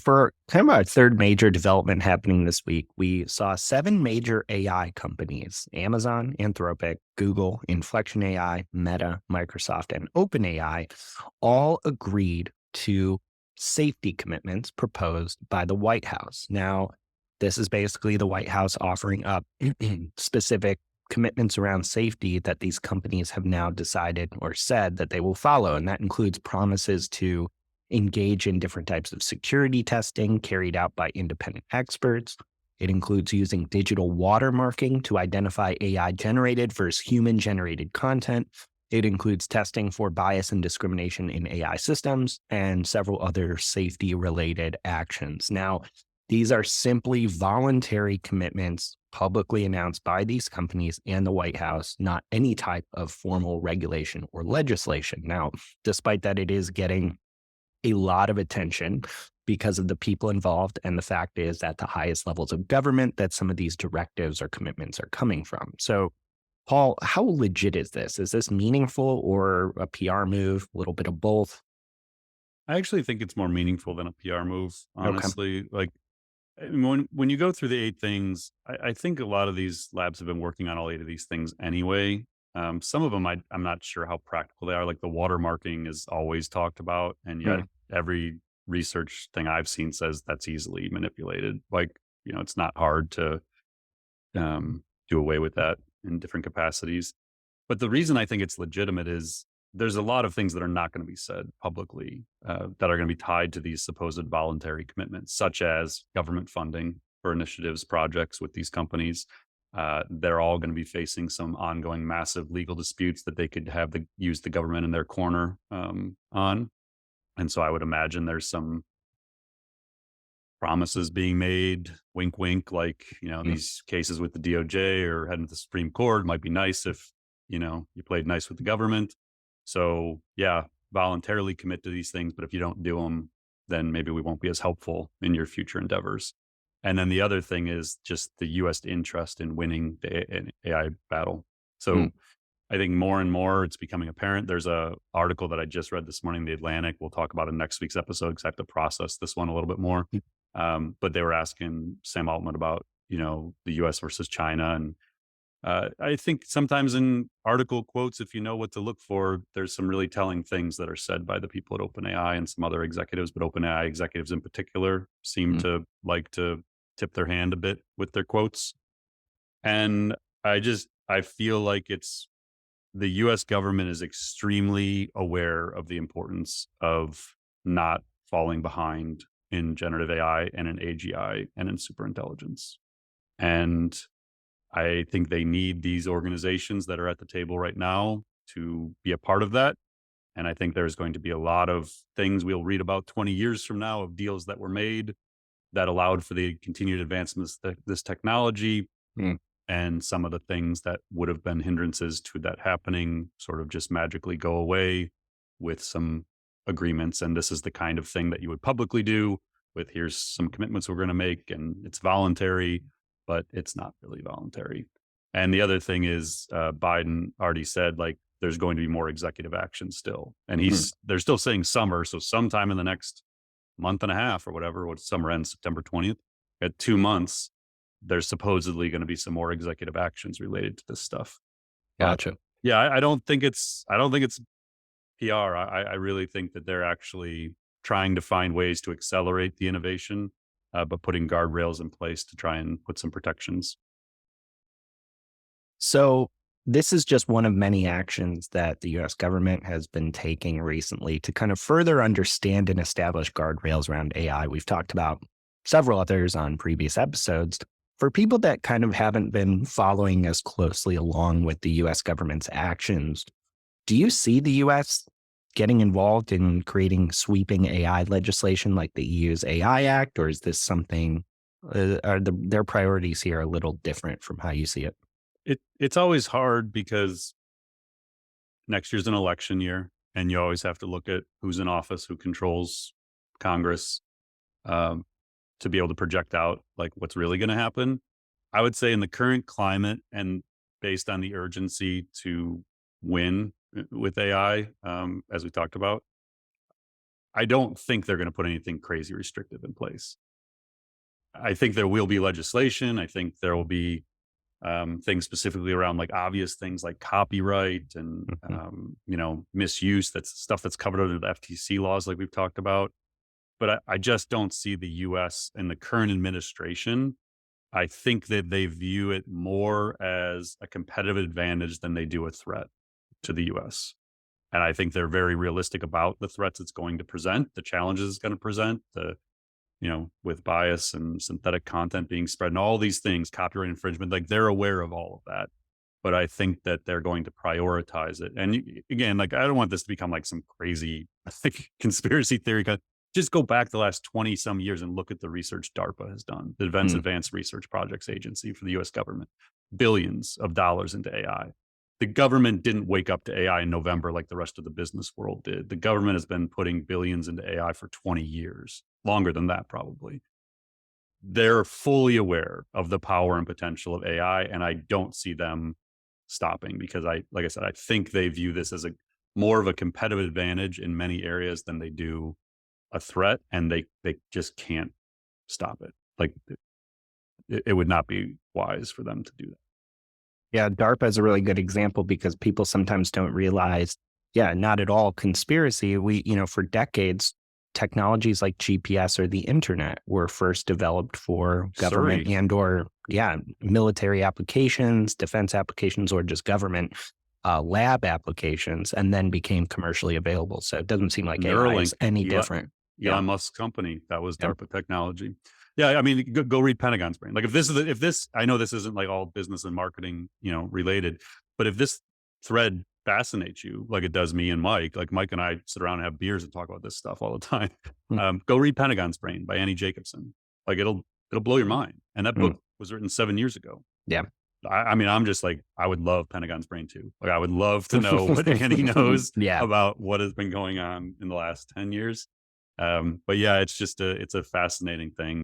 For kind of our third major development happening this week, we saw seven major AI companies: Amazon, Anthropic, Google, Inflection AI, Meta, Microsoft, and OpenAI all agreed to safety commitments proposed by the White House. Now, this is basically the White House offering up specific commitments around safety that these companies have now decided or said that they will follow. And that includes promises to engage in different types of security testing carried out by independent experts. It includes using digital watermarking to identify AI generated versus human generated content. It includes testing for bias and discrimination in AI systems and several other safety related actions. Now, these are simply voluntary commitments publicly announced by these companies and the White House, not any type of formal regulation or legislation. Now, despite that, it is getting a lot of attention because of the people involved. And the fact is at the highest levels of government that some of these directives or commitments are coming from. So, Paul, how legit is this? Is this meaningful or a PR move? A little bit of both? I actually think it's more meaningful than a PR move, Okay. honestly. When you go through the 8 things, I think a lot of these labs have been working on all 8 of these things anyway. Some of them I'm not sure how practical they are. Like the watermarking is always talked about, and yet Hmm. every research thing I've seen says that's easily manipulated. It's not hard to do away with that in different capacities. But the reason I think it's legitimate is there's a lot of things that are not going to be said publicly that are going to be tied to these supposed voluntary commitments, such as government funding for initiatives, projects with these companies. They're all going to be facing some ongoing massive legal disputes that they could use the government in their corner on. And so I would imagine there's some promises being made, wink, wink, like, these cases with the DOJ or heading to the Supreme Court might be nice if, you played nice with the government. So, yeah, voluntarily commit to these things. But if you don't do them, then maybe we won't be as helpful in your future endeavors. And then the other thing is just the US interest in winning the AI battle. Mm. So I think more and more it's becoming apparent. There's a article that I just read this morning, in The Atlantic. We'll talk about in next week's episode because I have to process this one a little bit more. But they were asking Sam Altman about, the US versus China. And I think sometimes in article quotes, if you know what to look for, there's some really telling things that are said by the people at OpenAI and some other executives, but OpenAI executives in particular seem Mm. to like to tip their hand a bit with their quotes. And I feel like the US government is extremely aware of the importance of not falling behind in generative AI and in AGI and in superintelligence. And I think they need these organizations that are at the table right now to be a part of that. And I think there's going to be a lot of things we'll read about 20 years from now of deals that were made that allowed for the continued advancements of this technology, Mm. and some of the things that would have been hindrances to that happening sort of just magically go away with some agreements. And this is the kind of thing that you would publicly do with, here's some commitments we're going to make, and it's voluntary, but it's not really voluntary. And the other thing is, Biden already said, like, there's going to be more executive action still, and Mm. they're still saying summer, so sometime in the next month and a half or whatever, what summer ends September 20th, at 2 months, there's supposedly going to be some more executive actions related to this stuff. But Gotcha. yeah, I don't think it's PR. I really think that they're actually trying to find ways to accelerate the innovation, but putting guardrails in place to try and put some protections. So, this is just one of many actions that the US government has been taking recently to kind of further understand and establish guardrails around AI. We've talked about several others on previous episodes. For people that kind of haven't been following as closely along with the US government's actions, do you see the US getting involved in creating sweeping AI legislation like the EU's AI Act, or is this something, are their priorities here a little different from how you see it? It's always hard because next year's an election year, and you always have to look at who's in office, who controls Congress, um, to be able to project out like what's really going to happen. I would say in the current climate and based on the urgency to win with AI, as we talked about, I don't think they're going to put anything crazy restrictive in place. I think there will be legislation. I think there will be things specifically around like obvious things like copyright and Mhm. misuse. That's stuff that's covered under the FTC laws, like we've talked about. But I just don't see the U.S. and the current administration. I think that they view it more as a competitive advantage than they do a threat to the U.S. And I think they're very realistic about the threats it's going to present, the challenges it's going to present, with bias and synthetic content being spread and all these things, copyright infringement, like they're aware of all of that. But I think that they're going to prioritize it. And again, like I don't want this to become like some crazy like, conspiracy theory. Just go back the last 20 some years and look at the research DARPA has done, the Mm. Advanced Research Projects Agency for the US government, billions of dollars into AI. The government didn't wake up to AI in November like the rest of the business world did. The government has been putting billions into AI for 20 years, longer than that, probably. They're fully aware of the power and potential of AI, and I don't see them stopping because like I said, I think they view this as a more of a competitive advantage in many areas than they do a threat, and they just can't stop it. Like it would not be wise for them to do that. Yeah, DARPA is a really good example because people sometimes don't realize, yeah, not at all conspiracy. For decades, technologies like GPS or the internet were first developed for government Surrey, military applications, defense applications, or just government lab applications, and then became commercially available. So it doesn't seem like AI is Neuralink, any Elon, different. Yeah. Elon Musk's company, that was Yep. DARPA technology. Yeah, I mean, go read Pentagon's brain. Like if this, I know this isn't like all business and marketing, related, but if this thread fascinates you, like it does me and Mike, like Mike and I sit around and have beers and talk about this stuff all the time. Mm. Go read Pentagon's Brain by Annie Jacobson. Like it'll blow your mind. And that book Mm. was written 7 years ago. Yeah. I mean, I'm just like, I would love Pentagon's Brain too. Like, I would love to know what Annie knows Yeah. about what has been going on in the last 10 years. But yeah, it's a fascinating thing.